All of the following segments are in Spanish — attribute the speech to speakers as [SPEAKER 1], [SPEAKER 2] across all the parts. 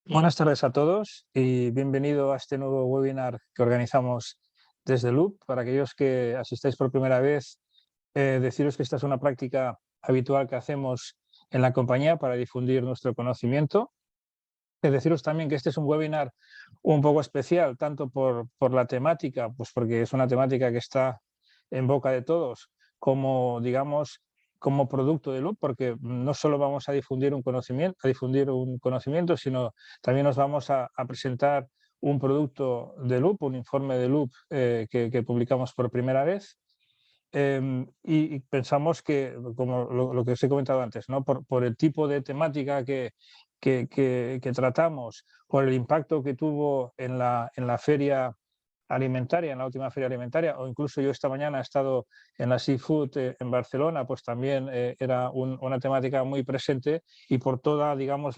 [SPEAKER 1] Buenas tardes a todos y bienvenido a este nuevo webinar que organizamos desde Loop. Para aquellos que asistáis por primera vez, deciros que esta es una práctica habitual que hacemos en la compañía para difundir nuestro conocimiento. Deciros también que este es un webinar un poco especial, tanto por la temática, pues porque es una temática que está en boca de todos, como, digamos, como producto de Loop, porque no solo vamos a difundir un conocimiento, sino también nos vamos a presentar un producto de Loop, un informe de Loop que publicamos por primera vez. Y pensamos que, como lo que os he comentado antes, ¿no? Por el tipo de temática que tratamos, por el impacto que tuvo en la feria alimentaria, en la última feria alimentaria, o incluso yo esta mañana he estado en la Seafood en Barcelona, pues también era una temática muy presente, y por toda, digamos,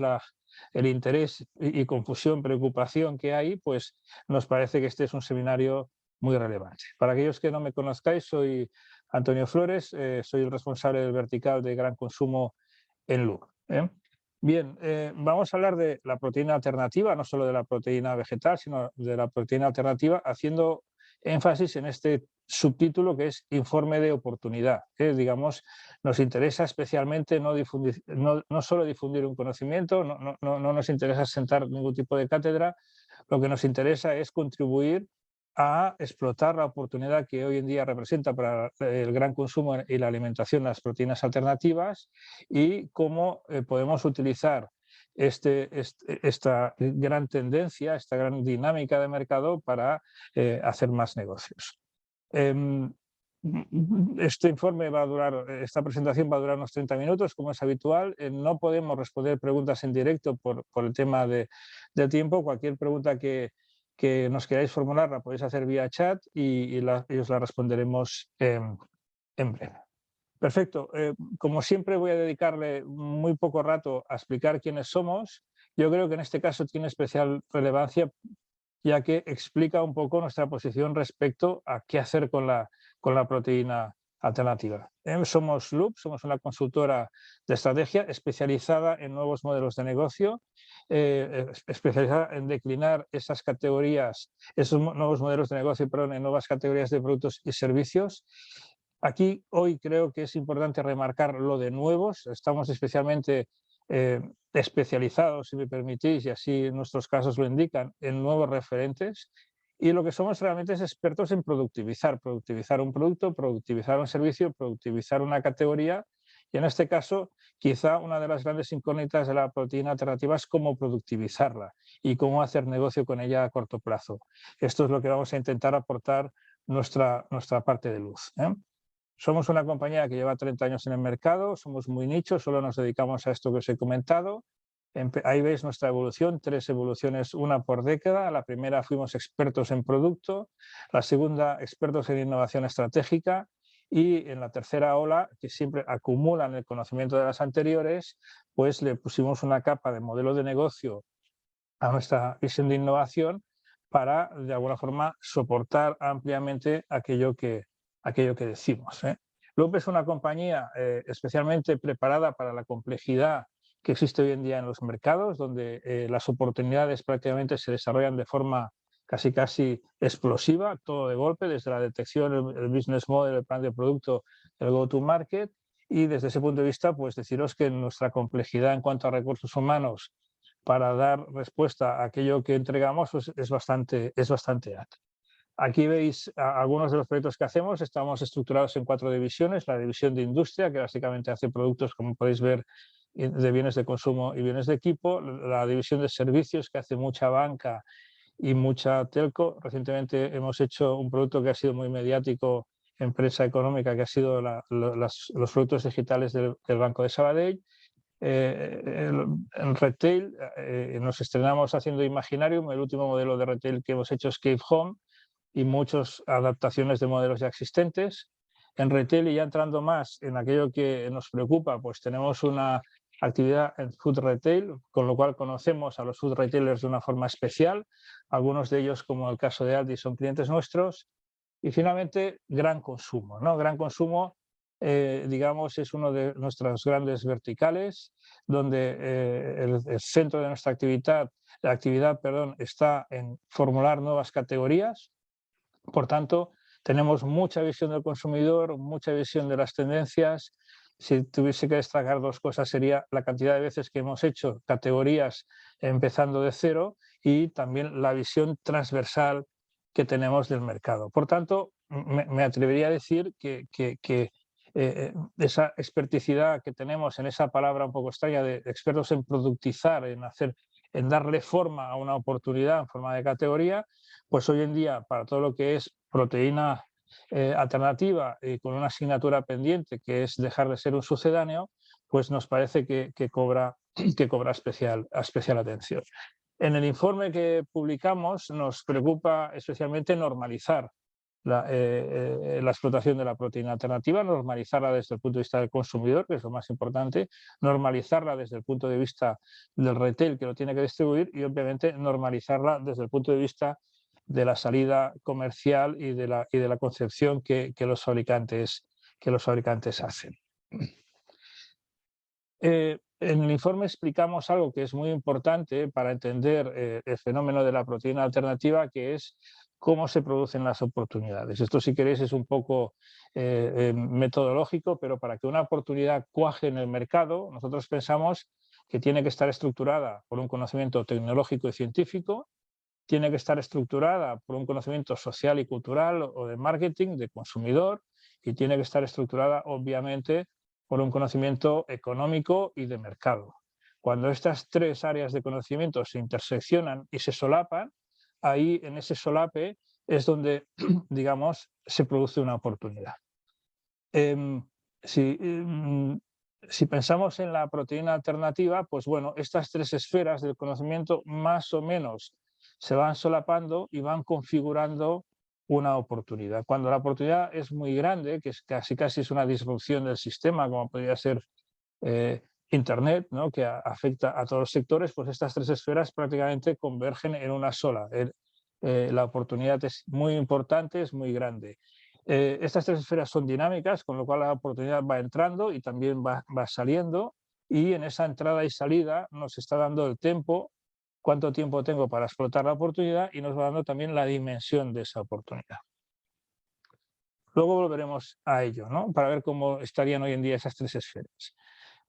[SPEAKER 1] el interés y confusión, preocupación que hay, pues nos parece que este es un seminario muy relevante. Para aquellos que no me conozcáis, soy Antonio Flores, soy el responsable del vertical de gran consumo en Loop. Bien, vamos a hablar de la proteína alternativa, no solo de la proteína vegetal, sino de la proteína alternativa, haciendo énfasis en este subtítulo que es informe de oportunidad. Digamos, nos interesa especialmente no solo difundir un conocimiento, no nos interesa sentar ningún tipo de cátedra, lo que nos interesa es contribuir a explotar la oportunidad que hoy en día representa para el gran consumo y la alimentación las proteínas alternativas, y cómo podemos utilizar esta gran tendencia, esta gran dinámica de mercado para hacer más negocios. Este informe va a durar, esta presentación va a durar unos 30 minutos, como es habitual. No podemos responder preguntas en directo por el tema del tiempo. Cualquier pregunta que nos queráis formular la podéis hacer vía chat y os la responderemos en breve. Perfecto. Como siempre voy a dedicarle muy poco rato a explicar quiénes somos. Yo creo que en este caso tiene especial relevancia, ya que explica un poco nuestra posición respecto a qué hacer con la proteína alternativa. Somos Loop, somos una consultora de estrategia especializada en nuevos modelos de negocio, especializada en declinar esas categorías, esos nuevos modelos de negocio, perdón, en nuevas categorías de productos y servicios. Aquí hoy creo que es importante remarcar lo de nuevos. Estamos especialmente especializados, si me permitís, y así nuestros casos lo indican, en nuevos referentes. Y lo que somos realmente es expertos en productivizar un producto, productivizar un servicio, productivizar una categoría. Y en este caso, quizá una de las grandes incógnitas de la proteína alternativa es cómo productivizarla y cómo hacer negocio con ella a corto plazo. Esto es lo que vamos a intentar aportar nuestra parte de luz. Somos una compañía que lleva 30 años en el mercado, somos muy nichos, solo nos dedicamos a esto que os he comentado. Ahí veis nuestra evolución, 3 evoluciones, una por década. La primera fuimos expertos en producto, la segunda expertos en innovación estratégica, y en la tercera ola, que siempre acumulan el conocimiento de las anteriores, pues le pusimos una capa de modelo de negocio a nuestra visión de innovación para, de alguna forma, soportar ampliamente aquello que decimos. Loop es una compañía especialmente preparada para la complejidad que existe hoy en día en los mercados, donde las oportunidades prácticamente se desarrollan de forma casi explosiva, todo de golpe, desde la detección, el business model, el plan de producto, el go-to-market. Y desde ese punto de vista, pues deciros que nuestra complejidad en cuanto a recursos humanos para dar respuesta a aquello que entregamos, pues es bastante alta. Aquí veis algunos de los proyectos que hacemos. Estamos estructurados en 4 divisiones. La división de industria, que básicamente hace productos, como podéis ver, de bienes de consumo y bienes de equipo. La división de servicios, que hace mucha banca y mucha telco. Recientemente hemos hecho un producto que ha sido muy mediático en prensa económica, que ha sido los productos digitales del Banco de Sabadell. En retail nos estrenamos haciendo Imaginarium. El último modelo de retail que hemos hecho es Cave Home, y muchas adaptaciones de modelos ya existentes. En retail, y ya entrando más en aquello que nos preocupa, pues tenemos una actividad en food retail, con lo cual conocemos a los food retailers de una forma especial. Algunos de ellos, como el caso de Aldi, son clientes nuestros. Y finalmente, gran consumo, ¿no? Gran consumo, digamos, es uno de nuestras grandes verticales, donde el centro de nuestra actividad, está en formular nuevas categorías. Por tanto, tenemos mucha visión del consumidor, mucha visión de las tendencias. Si tuviese que destacar dos cosas, sería la cantidad de veces que hemos hecho categorías empezando de cero y también la visión transversal que tenemos del mercado. Por tanto, me atrevería a decir que esa experticidad que tenemos en esa palabra un poco extraña de expertos en productizar, en darle forma a una oportunidad en forma de categoría, pues hoy en día para todo lo que es proteína alternativa y con una asignatura pendiente que es dejar de ser un sucedáneo, pues nos parece que cobra especial atención. En el informe que publicamos nos preocupa especialmente normalizar la explotación de la proteína alternativa, normalizarla desde el punto de vista del consumidor, que es lo más importante, normalizarla desde el punto de vista del retail que lo tiene que distribuir y obviamente normalizarla desde el punto de vista de la salida comercial y de la concepción que los fabricantes hacen. En el informe explicamos algo que es muy importante para entender el fenómeno de la proteína alternativa, que es cómo se producen las oportunidades. Esto, si queréis, es un poco metodológico, pero para que una oportunidad cuaje en el mercado, nosotros pensamos que tiene que estar estructurada por un conocimiento tecnológico y científico, tiene que estar estructurada por un conocimiento social y cultural o de marketing, de consumidor, y tiene que estar estructurada, obviamente, por un conocimiento económico y de mercado. Cuando estas tres áreas de conocimiento se interseccionan y se solapan, ahí en ese solape es donde, digamos, se produce una oportunidad. Si pensamos en la proteína alternativa, pues bueno, estas tres esferas del conocimiento más o menos se van solapando y van configurando una oportunidad. Cuando la oportunidad es muy grande, que es casi es una disrupción del sistema, como podría ser Internet, ¿no?, que afecta a todos los sectores, pues estas tres esferas prácticamente convergen en una sola. La oportunidad es muy importante, es muy grande. Estas tres esferas son dinámicas, con lo cual la oportunidad va entrando y también va saliendo, y en esa entrada y salida nos está dando el tiempo, cuánto tiempo tengo para explotar la oportunidad, y nos va dando también la dimensión de esa oportunidad. Luego volveremos a ello, ¿no?, para ver cómo estarían hoy en día esas tres esferas.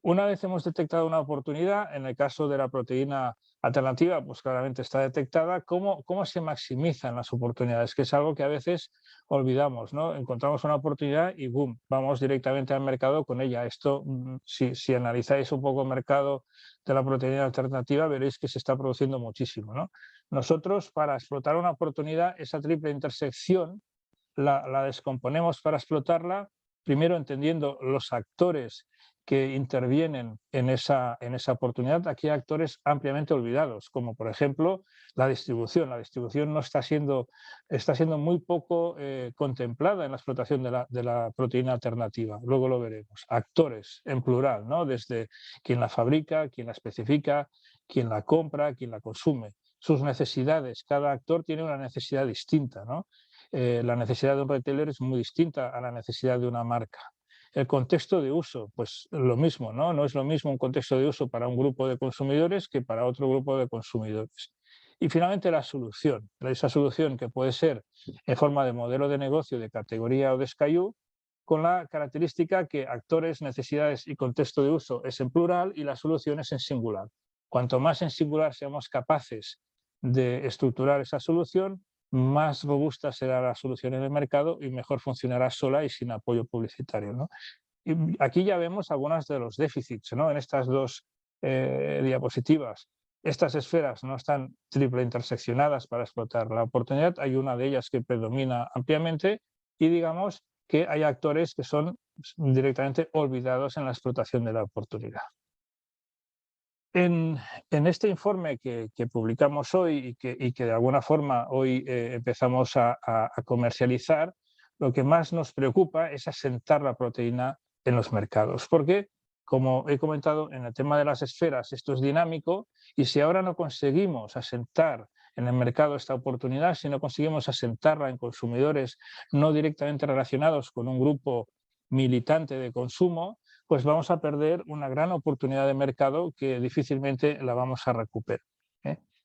[SPEAKER 1] Una vez hemos detectado una oportunidad, en el caso de la proteína alternativa, pues claramente está detectada, ¿cómo se maximizan las oportunidades? Que es algo que a veces olvidamos, ¿no? Encontramos una oportunidad y ¡boom!, vamos directamente al mercado con ella. Esto, si analizáis un poco el mercado de la proteína alternativa, veréis que se está produciendo muchísimo, ¿no? Nosotros, para explotar una oportunidad, esa triple intersección la descomponemos para explotarla, primero entendiendo los actores que intervienen en esa oportunidad. Aquí hay actores ampliamente olvidados, como por ejemplo la distribución. La distribución no está siendo muy poco contemplada en la explotación de la proteína alternativa. Luego lo veremos. Actores en plural, ¿no?, desde quien la fabrica, quien la especifica, quien la compra, quien la consume. Sus necesidades. Cada actor tiene una necesidad distinta, ¿no? La necesidad de un retailer es muy distinta a la necesidad de una marca. El contexto de uso, pues lo mismo, ¿no? No es lo mismo un contexto de uso para un grupo de consumidores que para otro grupo de consumidores. Y finalmente la solución, esa solución que puede ser en forma de modelo de negocio, de categoría o de SKU, con la característica que actores, necesidades y contexto de uso es en plural y la solución es en singular. Cuanto más en singular seamos capaces de estructurar esa solución, más robusta será la solución en el mercado y mejor funcionará sola y sin apoyo publicitario, ¿no? Y aquí ya vemos algunos de los déficits, ¿no?, en estas dos diapositivas. Estas esferas no están triple interseccionadas para explotar la oportunidad. Hay una de ellas que predomina ampliamente y digamos que hay actores que son directamente olvidados en la explotación de la oportunidad. En este informe que publicamos hoy y que de alguna forma hoy empezamos a comercializar, lo que más nos preocupa es asentar la proteína en los mercados, porque, como he comentado, en el tema de las esferas esto es dinámico, y si ahora no conseguimos asentar en el mercado esta oportunidad, si no conseguimos asentarla en consumidores no directamente relacionados con un grupo militante de consumo, pues vamos a perder una gran oportunidad de mercado que difícilmente la vamos a recuperar.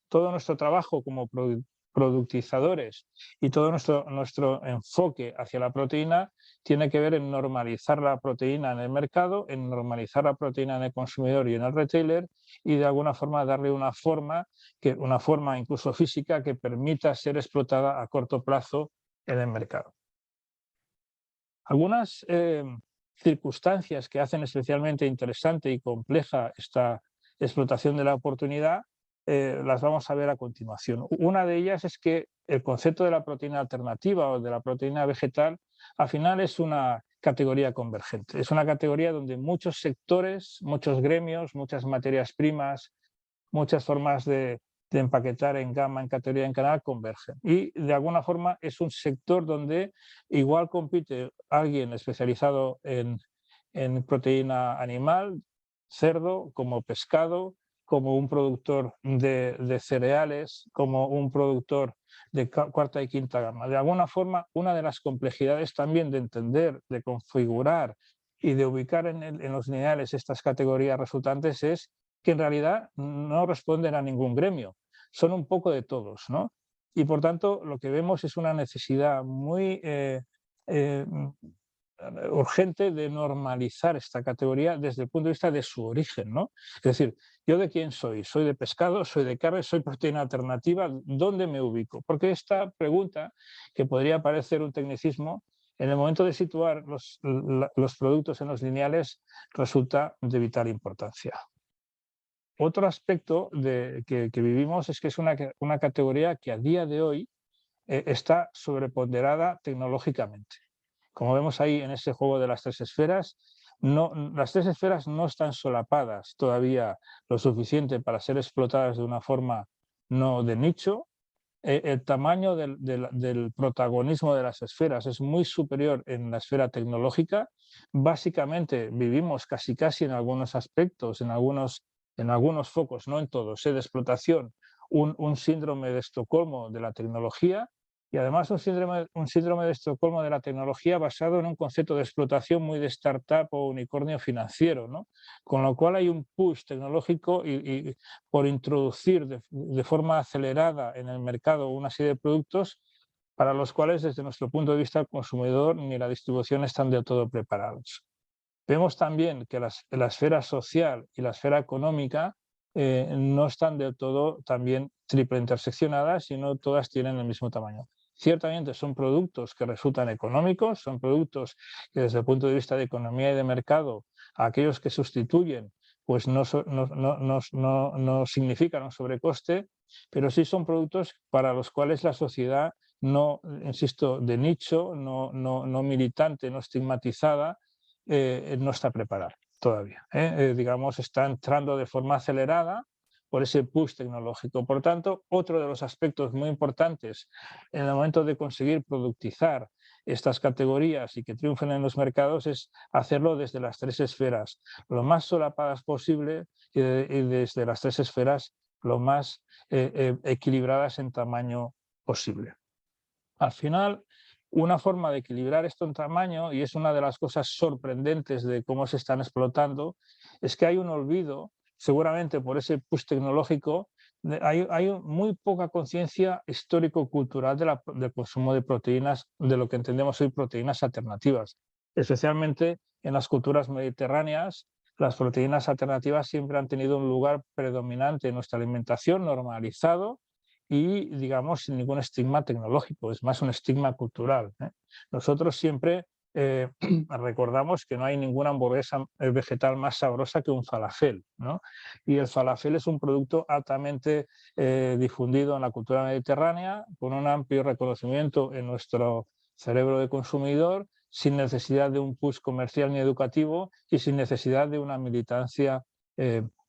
[SPEAKER 1] Todo nuestro trabajo como productizadores y todo nuestro enfoque hacia la proteína tiene que ver en normalizar la proteína en el mercado, en normalizar la proteína en el consumidor y en el retailer, y de alguna forma darle una forma incluso física que permita ser explotada a corto plazo en el mercado. Algunas circunstancias que hacen especialmente interesante y compleja esta explotación de la oportunidad las vamos a ver a continuación. Una de ellas es que el concepto de la proteína alternativa o de la proteína vegetal al final es una categoría convergente. Es una categoría donde muchos sectores, muchos gremios, muchas materias primas, muchas formas de empaquetar en gama, en categoría, en canal, convergen. Y de alguna forma es un sector donde igual compite alguien especializado en proteína animal, cerdo, como pescado, como un productor de cereales, como un productor de cuarta y quinta gama. De alguna forma, una de las complejidades también de entender, de configurar y de ubicar en los lineales estas categorías resultantes es que en realidad no responden a ningún gremio, son un poco de todos, ¿no? Y por tanto lo que vemos es una necesidad muy urgente de normalizar esta categoría desde el punto de vista de su origen, ¿no? Es decir, ¿yo de quién soy? ¿Soy de pescado? ¿Soy de carne? ¿Soy proteína alternativa? ¿Dónde me ubico? Porque esta pregunta, que podría parecer un tecnicismo, en el momento de situar los productos en los lineales resulta de vital importancia. Otro aspecto que vivimos es que es una categoría que a día de hoy está sobreponderada tecnológicamente. Como vemos ahí en ese juego de las tres esferas, las tres esferas no están solapadas todavía lo suficiente para ser explotadas de una forma no de nicho. El tamaño del protagonismo de las esferas es muy superior en la esfera tecnológica. Básicamente vivimos casi en algunos aspectos, en algunos focos, no en todos, de explotación, un síndrome de Estocolmo de la tecnología, y además un síndrome de Estocolmo de la tecnología basado en un concepto de explotación muy de startup o unicornio financiero, ¿no? Con lo cual hay un push tecnológico y por introducir de forma acelerada en el mercado una serie de productos para los cuales desde nuestro punto de vista el consumidor ni la distribución están del todo preparados. Vemos también que la esfera social y la esfera económica no están del todo también triple interseccionadas, sino todas tienen el mismo tamaño. Ciertamente son productos que resultan económicos, son productos que desde el punto de vista de economía y de mercado, aquellos que sustituyen, pues no significan un sobrecoste, pero sí son productos para los cuales la sociedad no, insisto, de nicho, no militante, no estigmatizada, no está preparada todavía. Digamos, está entrando de forma acelerada por ese push tecnológico. Por tanto, otro de los aspectos muy importantes en el momento de conseguir productizar estas categorías y que triunfen en los mercados es hacerlo desde las tres esferas, lo más solapadas posible y desde las tres esferas lo más equilibradas en tamaño posible. Al final, una forma de equilibrar esto en tamaño, y es una de las cosas sorprendentes de cómo se están explotando, es que hay un olvido, seguramente por ese push tecnológico, hay muy poca conciencia histórico-cultural del consumo de proteínas, de lo que entendemos hoy proteínas alternativas. Especialmente en las culturas mediterráneas, las proteínas alternativas siempre han tenido un lugar predominante en nuestra alimentación, normalizado, y, digamos, sin ningún estigma tecnológico, es más un estigma cultural. Nosotros siempre recordamos que no hay ninguna hamburguesa vegetal más sabrosa que un falafel, ¿no? Y el falafel es un producto altamente difundido en la cultura mediterránea, con un amplio reconocimiento en nuestro cerebro de consumidor, sin necesidad de un push comercial ni educativo y sin necesidad de una militancia,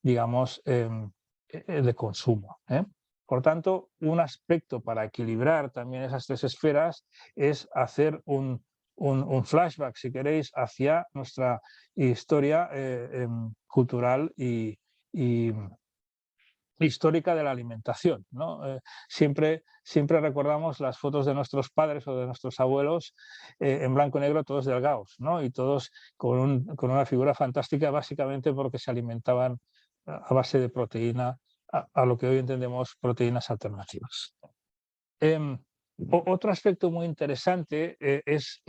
[SPEAKER 1] digamos, de consumo. Por tanto, un aspecto para equilibrar también esas tres esferas es hacer un flashback, si queréis, hacia nuestra historia cultural y histórica de la alimentación, ¿no? Siempre recordamos las fotos de nuestros padres o de nuestros abuelos en blanco y negro, todos delgados, ¿no? Y todos con una figura fantástica, básicamente porque se alimentaban a base de proteína, a lo que hoy entendemos proteínas alternativas. Em, Otro aspecto muy interesante es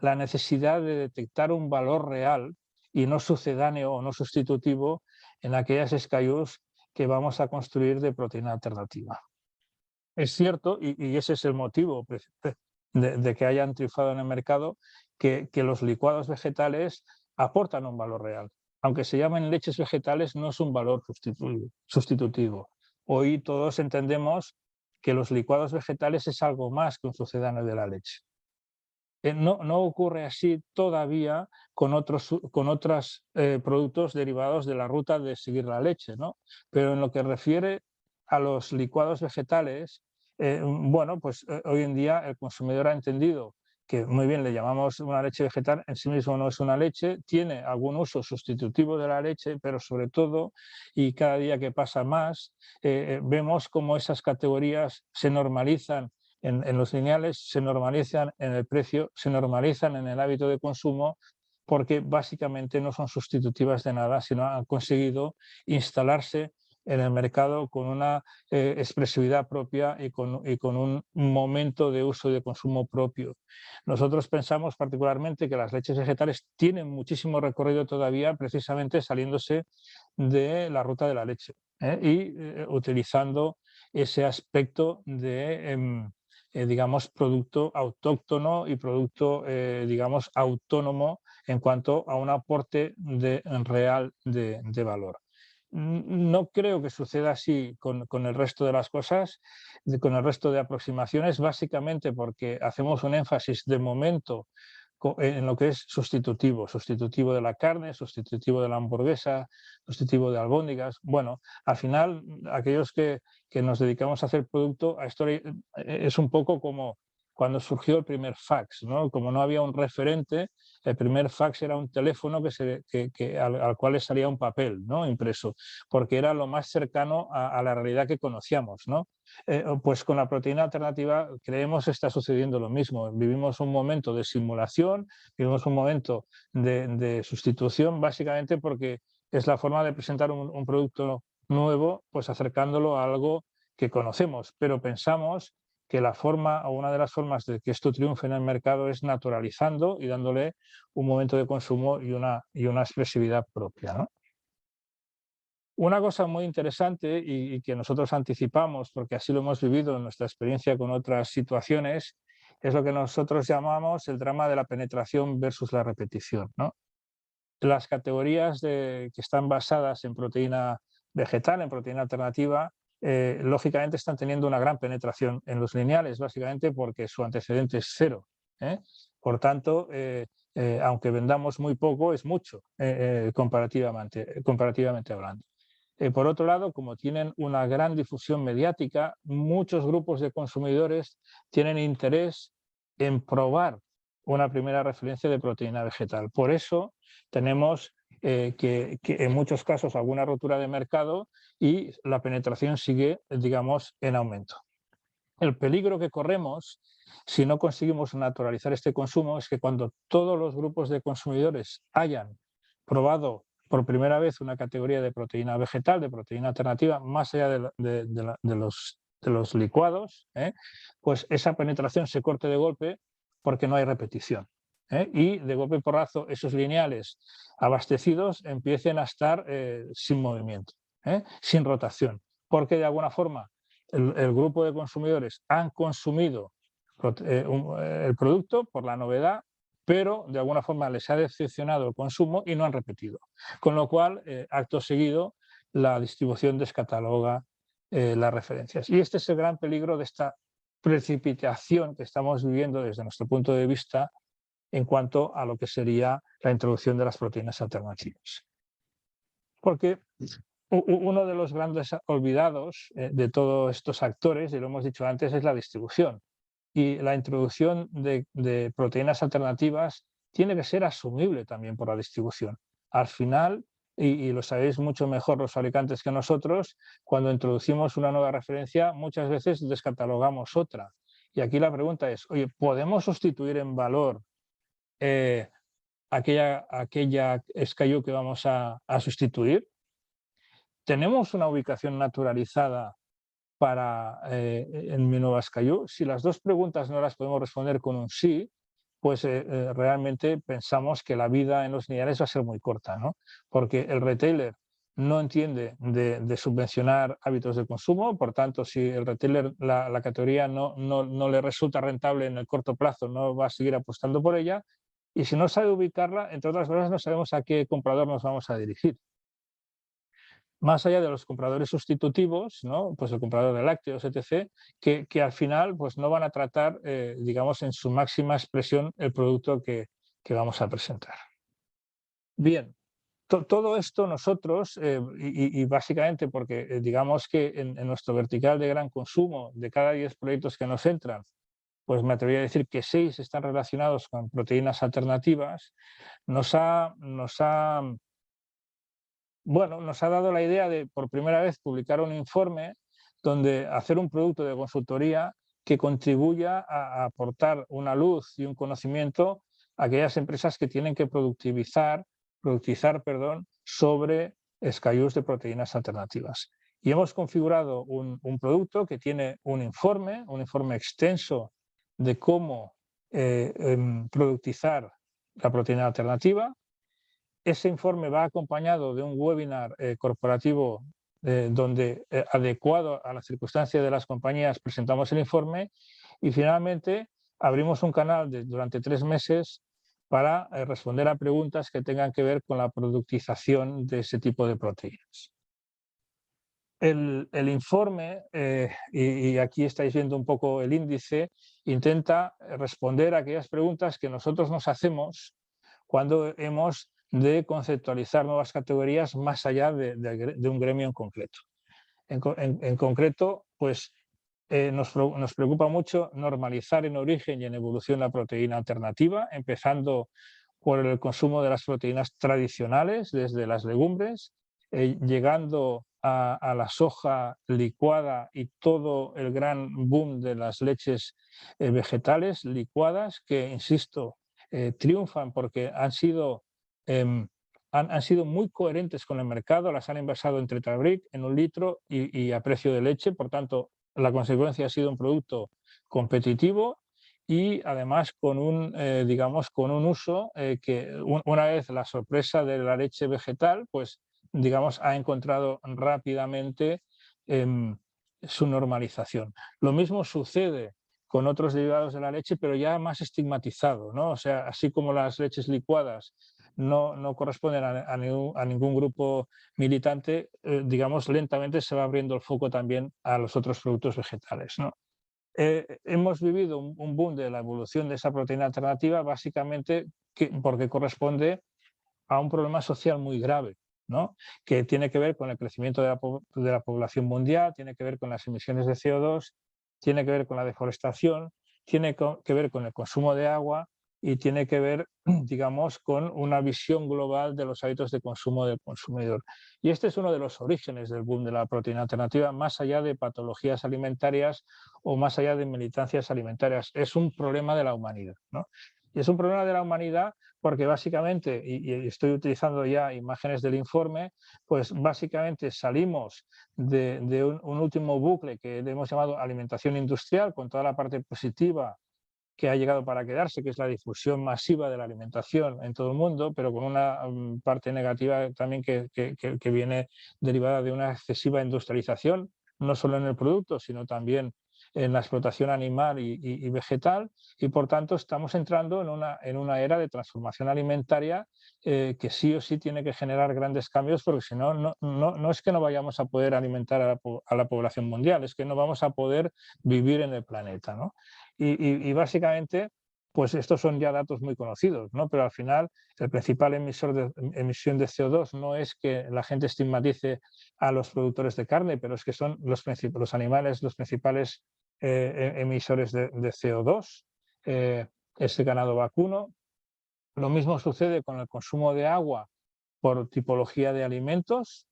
[SPEAKER 1] la necesidad de detectar un valor real y no sucedáneo o no sustitutivo en aquellas SKUs que vamos a construir de proteína alternativa. Es cierto, y ese es el motivo de que hayan triunfado en el mercado, que los licuados vegetales aportan un valor real. Aunque se llamen leches vegetales, no es un valor sustitutivo. Hoy todos entendemos que los licuados vegetales es algo más que un sucedáneo de la leche. No ocurre así todavía con otros productos derivados de la ruta de seguir la leche, ¿no? Pero en lo que refiere a los licuados vegetales, bueno, pues hoy en día el consumidor ha entendido que muy bien le llamamos una leche vegetal, en sí mismo no es una leche, tiene algún uso sustitutivo de la leche, pero sobre todo, y cada día que pasa más, vemos cómo esas categorías se normalizan en los lineales, se normalizan en el precio, se normalizan en el hábito de consumo, porque básicamente no son sustitutivas de nada, sino han conseguido instalarse en el mercado con una expresividad propia y con un momento de uso y de consumo propio. Nosotros pensamos particularmente que las leches vegetales tienen muchísimo recorrido todavía, precisamente saliéndose de la ruta de la leche y utilizando ese aspecto de digamos, producto autóctono y producto, digamos, autónomo en cuanto a un aporte real de valor. No creo que suceda así con el resto de las cosas, con el resto de aproximaciones, básicamente porque hacemos un énfasis de momento en lo que es sustitutivo de la carne, sustitutivo de la hamburguesa, sustitutivo de albóndigas. Bueno, al final, aquellos que nos dedicamos a hacer producto, a esto es un poco como cuando surgió el primer fax, ¿no? Como no había un referente, el primer fax era un teléfono al cual le salía un papel, ¿no? Impreso, porque era lo más cercano a la realidad que conocíamos, ¿no? Pues con la proteína alternativa creemos que está sucediendo lo mismo. Vivimos un momento de simulación, vivimos un momento de sustitución, básicamente porque es la forma de presentar un producto nuevo, pues acercándolo a algo que conocemos, pero pensamos que la forma o una de las formas de que esto triunfe en el mercado es naturalizando y dándole un momento de consumo y una expresividad propia, ¿no? Una cosa muy interesante y que nosotros anticipamos, porque así lo hemos vivido en nuestra experiencia con otras situaciones, es lo que nosotros llamamos el drama de la penetración versus la repetición, ¿no? Las categorías que están basadas en proteína vegetal, en proteína alternativa, lógicamente están teniendo una gran penetración en los lineales, básicamente porque su antecedente es cero, ¿eh? Por tanto, aunque vendamos muy poco, es mucho comparativamente hablando. Por otro lado, como tienen una gran difusión mediática, muchos grupos de consumidores tienen interés en probar una primera referencia de proteína vegetal. Por eso tenemos que en muchos casos alguna rotura de mercado y la penetración sigue, digamos, en aumento. El peligro que corremos si no conseguimos naturalizar este consumo es que cuando todos los grupos de consumidores hayan probado por primera vez una categoría de proteína vegetal, de proteína alternativa, más allá de los licuados, pues esa penetración se corte de golpe porque no hay repetición. Y de golpe y porrazo esos lineales abastecidos empiecen a estar sin movimiento, sin rotación, porque de alguna forma el grupo de consumidores han consumido el producto por la novedad, pero de alguna forma les ha decepcionado el consumo y no han repetido. Con lo cual, acto seguido, la distribución descataloga las referencias. Y este es el gran peligro de esta precipitación que estamos viviendo desde nuestro punto de vista en cuanto a lo que sería la introducción de las proteínas alternativas. Porque uno de los grandes olvidados de todos estos actores, y lo hemos dicho antes, es la distribución. Y la introducción de proteínas alternativas tiene que ser asumible también por la distribución. Al final, y lo sabéis mucho mejor los fabricantes que nosotros, cuando introducimos una nueva referencia muchas veces descatalogamos otra. Y aquí la pregunta es, oye, ¿podemos sustituir en valor aquella SKU que vamos a sustituir? ¿Tenemos una ubicación naturalizada en mi nueva SKU? Si las dos preguntas no las podemos responder con un sí, pues realmente pensamos que la vida en los lineales va a ser muy corta, ¿no? Porque el retailer no entiende de subvencionar hábitos de consumo, por tanto, si el retailer, la categoría no le resulta rentable en el corto plazo, no va a seguir apostando por ella, y si no sabe ubicarla, entre otras cosas, no sabemos a qué comprador nos vamos a dirigir. Más allá de los compradores sustitutivos, ¿no? Pues el comprador de lácteos, etc., que al final pues no van a tratar, digamos, en su máxima expresión el producto que vamos a presentar. Bien, todo esto nosotros, y básicamente porque digamos que en nuestro vertical de gran consumo, de cada 10 proyectos que nos entran, pues me atrevería a decir que 6 están relacionados con proteínas alternativas, nos ha dado la idea de, por primera vez, publicar un informe donde hacer un producto de consultoría que contribuya a aportar una luz y un conocimiento a aquellas empresas que tienen que productizar, sobre SKUs de proteínas alternativas. Y hemos configurado un producto que tiene un informe extenso de cómo productizar la proteína alternativa. Ese informe va acompañado de un webinar corporativo donde, adecuado a las circunstancias de las compañías, presentamos el informe y finalmente abrimos un canal durante 3 meses para responder a preguntas que tengan que ver con la productización de ese tipo de proteínas. El informe, y aquí estáis viendo un poco el índice, intenta responder a aquellas preguntas que nosotros nos hacemos cuando hemos de conceptualizar nuevas categorías más allá de un gremio en concreto. En concreto, pues nos preocupa mucho normalizar en origen y en evolución la proteína alternativa, empezando por el consumo de las proteínas tradicionales, desde las legumbres, llegando a la soja licuada y todo el gran boom de las leches vegetales licuadas, que, insisto, triunfan porque han sido muy coherentes con el mercado, las han envasado en Tetrabric, en 1 litro y a precio de leche. Por tanto, la consecuencia ha sido un producto competitivo y además con digamos, con un uso que una vez la sorpresa de la leche vegetal, pues digamos, ha encontrado rápidamente su normalización. Lo mismo sucede con otros derivados de la leche, pero ya más estigmatizado, ¿no? O sea, así como las leches licuadas no corresponden a ningún grupo militante, digamos, lentamente se va abriendo el foco también a los otros productos vegetales, ¿no? Hemos vivido un boom de la evolución de esa proteína alternativa, básicamente porque corresponde a un problema social muy grave, ¿no? Que tiene que ver con el crecimiento de la población mundial, tiene que ver con las emisiones de CO2, tiene que ver con la deforestación, tiene que ver con el consumo de agua y tiene que ver, digamos, con una visión global de los hábitos de consumo del consumidor. Y este es uno de los orígenes del boom de la proteína alternativa, más allá de patologías alimentarias o más allá de militancias alimentarias. Es un problema de la humanidad, ¿no? Y es un problema de la humanidad porque básicamente, y estoy utilizando ya imágenes del informe, pues básicamente salimos de un último bucle que hemos llamado alimentación industrial, con toda la parte positiva que ha llegado para quedarse, que es la difusión masiva de la alimentación en todo el mundo, pero con una parte negativa también que viene derivada de una excesiva industrialización, no solo en el producto, sino también en la explotación animal y vegetal, y por tanto estamos entrando en una era de transformación alimentaria que sí o sí tiene que generar grandes cambios, porque si no, no es que no vayamos a poder alimentar a la población mundial, es que no vamos a poder vivir en el planeta, ¿no? Y básicamente, pues estos son ya datos muy conocidos, ¿no? Pero al final el principal emisor de emisión de CO2 no es que la gente estigmatice a los productores de carne, pero es que son los animales los principales emisores de CO2, este ganado vacuno. Lo mismo sucede con el consumo de agua, por tipología de alimentos,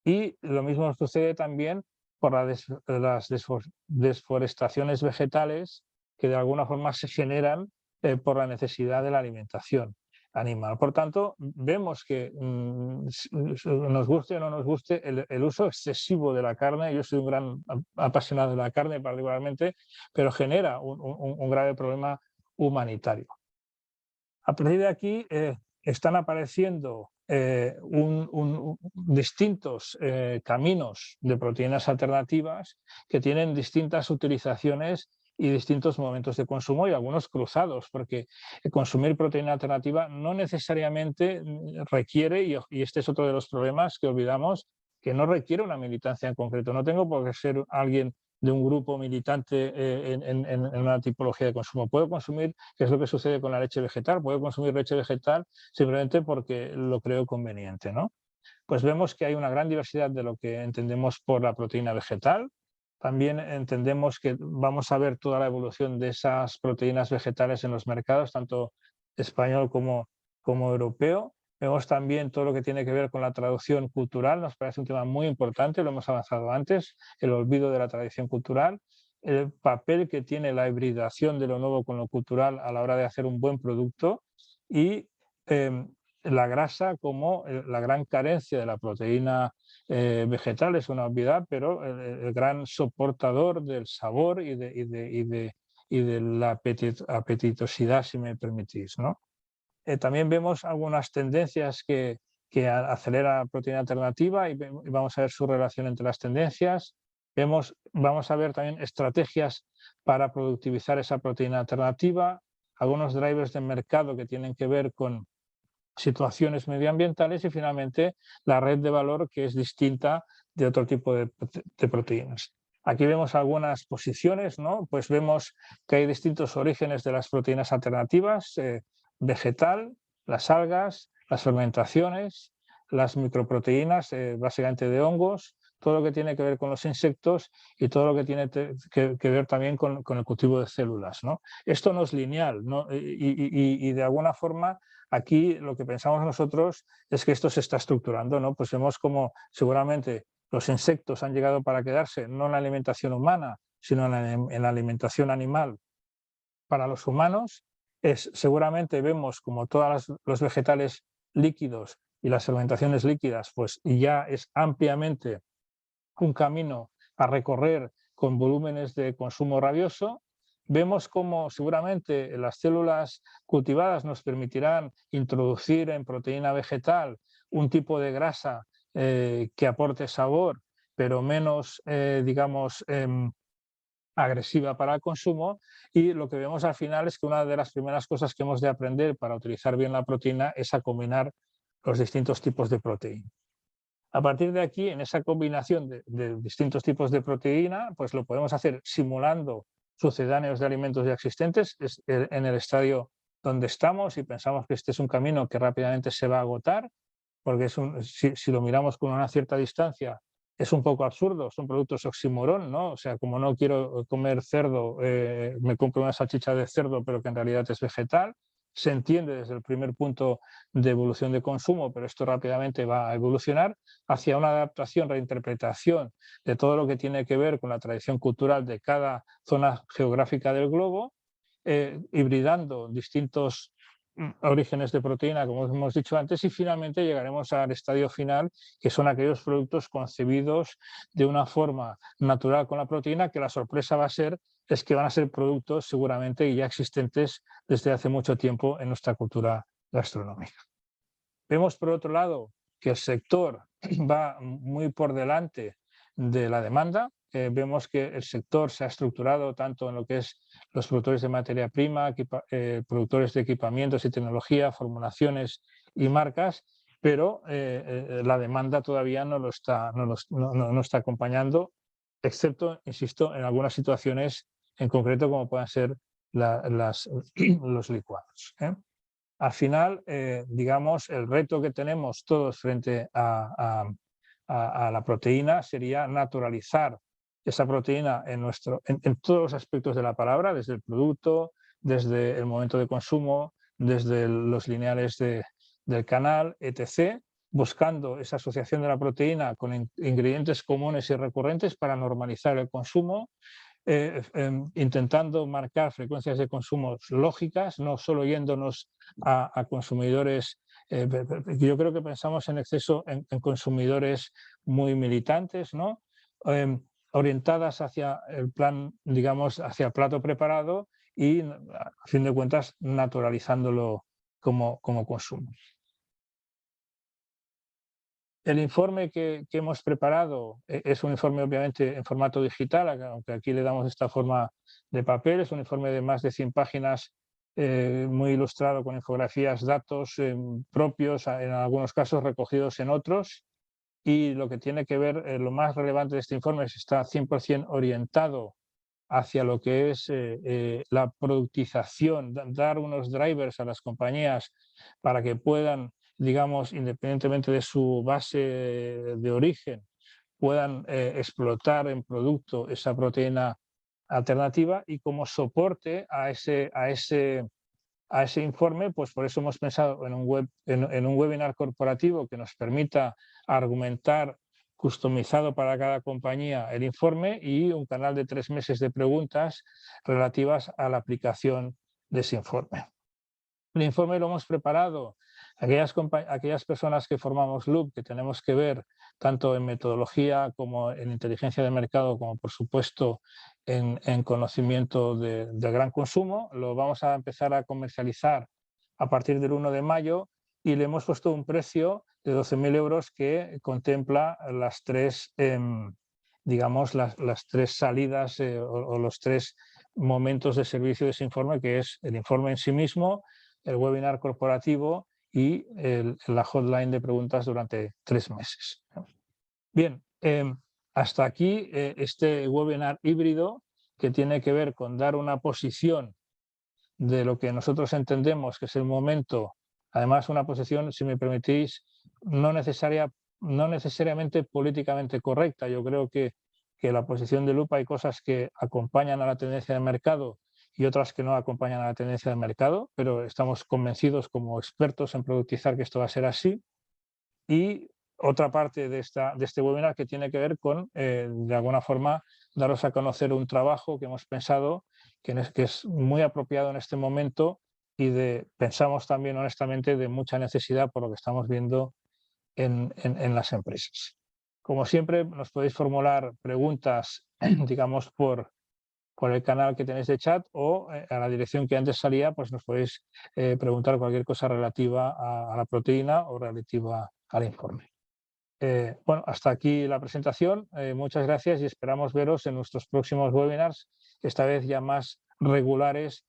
[SPEAKER 1] y lo mismo sucede también por las desforestaciones vegetales que de alguna forma se generan por la necesidad de la alimentación animal. Por tanto, vemos que nos guste o no nos guste el uso excesivo de la carne. Yo soy un gran apasionado de la carne particularmente, pero genera un grave problema humanitario. A partir de aquí están apareciendo distintos caminos de proteínas alternativas que tienen distintas utilizaciones y distintos momentos de consumo, y algunos cruzados, porque consumir proteína alternativa no necesariamente requiere, y este es otro de los problemas que olvidamos, que no requiere una militancia en concreto. No tengo por qué ser alguien de un grupo militante en una tipología de consumo. Puedo consumir, que es lo que sucede con la leche vegetal, puedo consumir leche vegetal simplemente porque lo creo conveniente, ¿no? Pues vemos que hay una gran diversidad de lo que entendemos por la proteína vegetal. También entendemos que vamos a ver toda la evolución de esas proteínas vegetales en los mercados, tanto español como europeo. Vemos también todo lo que tiene que ver con la traducción cultural, nos parece un tema muy importante, lo hemos avanzado antes, el olvido de la tradición cultural, el papel que tiene la hibridación de lo nuevo con lo cultural a la hora de hacer un buen producto, y la grasa como la gran carencia de la proteína vegetal, es una obviedad, pero el gran soportador del sabor y de la apetitosidad, si me permitís, ¿no? También vemos algunas tendencias que acelera la proteína alternativa, y vamos a ver su relación entre las tendencias. Vamos a ver también estrategias para productivizar esa proteína alternativa, algunos drivers de mercado que tienen que ver con situaciones medioambientales, y finalmente la red de valor, que es distinta de otro tipo de proteínas. Aquí vemos algunas posiciones, ¿no? Pues vemos que hay distintos orígenes de las proteínas alternativas, vegetal, las algas, las fermentaciones, las microproteínas, básicamente de hongos, todo lo que tiene que ver con los insectos y todo lo que tiene que ver también con el cultivo de células, ¿no? Esto no es lineal, ¿no? Y de alguna forma aquí lo que pensamos nosotros es que esto se está estructurando, ¿no? Pues vemos como seguramente los insectos han llegado para quedarse, no en la alimentación humana, sino en la alimentación animal para los humanos. Seguramente vemos como todos los vegetales líquidos y las fermentaciones líquidas, pues ya es ampliamente un camino a recorrer con volúmenes de consumo rabioso. Vemos cómo seguramente las células cultivadas nos permitirán introducir en proteína vegetal un tipo de grasa que aporte sabor, pero menos, digamos, agresiva para el consumo. Y lo que vemos al final es que una de las primeras cosas que hemos de aprender para utilizar bien la proteína es a combinar los distintos tipos de proteína. A partir de aquí, en esa combinación de distintos tipos de proteína, pues lo podemos hacer simulando sucedáneos de alimentos ya existentes en el estadio donde estamos, y pensamos que este es un camino que rápidamente se va a agotar, porque si lo miramos con una cierta distancia, es un poco absurdo, son productos oxímoron, ¿no? O sea, como no quiero comer cerdo, me compro una salchicha de cerdo, pero que en realidad es vegetal. Se entiende desde el primer punto de evolución de consumo, pero esto rápidamente va a evolucionar hacia una adaptación, reinterpretación de todo lo que tiene que ver con la tradición cultural de cada zona geográfica del globo, hibridando distintos orígenes de proteína, como hemos dicho antes, y finalmente llegaremos al estadio final, que son aquellos productos concebidos de una forma natural con la proteína, que la sorpresa va a ser es que van a ser productos seguramente ya existentes desde hace mucho tiempo en nuestra cultura gastronómica. Vemos, por otro lado, que el sector va muy por delante de la demanda. Vemos que el sector se ha estructurado tanto en lo que es los productores de materia prima, productores de equipamientos y tecnología, formulaciones y marcas, pero la demanda todavía no está acompañando, excepto, insisto, en algunas situaciones en concreto, como puedan ser los licuados. Al final, digamos, el reto que tenemos todos frente a la proteína sería naturalizar esa proteína en todos los aspectos de la palabra, desde el producto, desde el momento de consumo, desde los lineales de del canal, etc., buscando esa asociación de la proteína con ingredientes comunes y recurrentes para normalizar el consumo, intentando marcar frecuencias de consumo lógicas, no solo yéndonos a consumidores. Yo creo que pensamos en exceso en consumidores muy militantes, ¿no? Orientadas hacia el plan, digamos, hacia el plato preparado y, a fin de cuentas, naturalizándolo como consumo. El informe que hemos preparado es un informe obviamente en formato digital, aunque aquí le damos esta forma de papel. Es un informe de más de 100 páginas, muy ilustrado con infografías, datos propios, en algunos casos recogidos en otros. Y lo que tiene que ver, lo más relevante de este informe es que está 100% orientado hacia lo que es la productización, dar unos drivers a las compañías para que puedan, digamos, independientemente de su base de origen, puedan explotar en producto esa proteína alternativa, y como soporte a ese informe, pues por eso hemos pensado en un webinar corporativo que nos permita argumentar customizado para cada compañía el informe, y un canal de 3 meses de preguntas relativas a la aplicación de ese informe. El informe lo hemos preparado aquellas personas que formamos Loop, que tenemos que ver tanto en metodología como en inteligencia de mercado, como por supuesto en conocimiento del gran consumo. Lo vamos a empezar a comercializar a partir del 1 de mayo y le hemos puesto un precio de 12.000 euros que contempla las tres, digamos, las tres salidas o los tres momentos de servicio de ese informe, que es el informe en sí mismo, el webinar corporativo y la hotline de preguntas durante 3 meses. Bien, hasta aquí este webinar híbrido, que tiene que ver con dar una posición de lo que nosotros entendemos que es el momento, además una posición, si me permitís, no necesariamente políticamente correcta. Yo creo que la posición de Loop, hay cosas que acompañan a la tendencia del mercado y otras que no acompañan a la tendencia del mercado, pero estamos convencidos como expertos en productizar que esto va a ser así. Y otra parte de este webinar que tiene que ver con, de alguna forma, daros a conocer un trabajo que hemos pensado que es muy apropiado en este momento, y pensamos también honestamente de mucha necesidad por lo que estamos viendo en las empresas. Como siempre, nos podéis formular preguntas, digamos, por el canal que tenéis de chat, o a la dirección que antes salía, pues nos podéis preguntar cualquier cosa relativa a la proteína o relativa al informe. Bueno, hasta aquí la presentación. Muchas gracias y esperamos veros en nuestros próximos webinars, esta vez ya más regulares,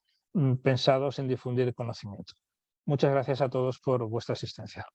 [SPEAKER 1] pensados en difundir conocimiento. Muchas gracias a todos por vuestra asistencia.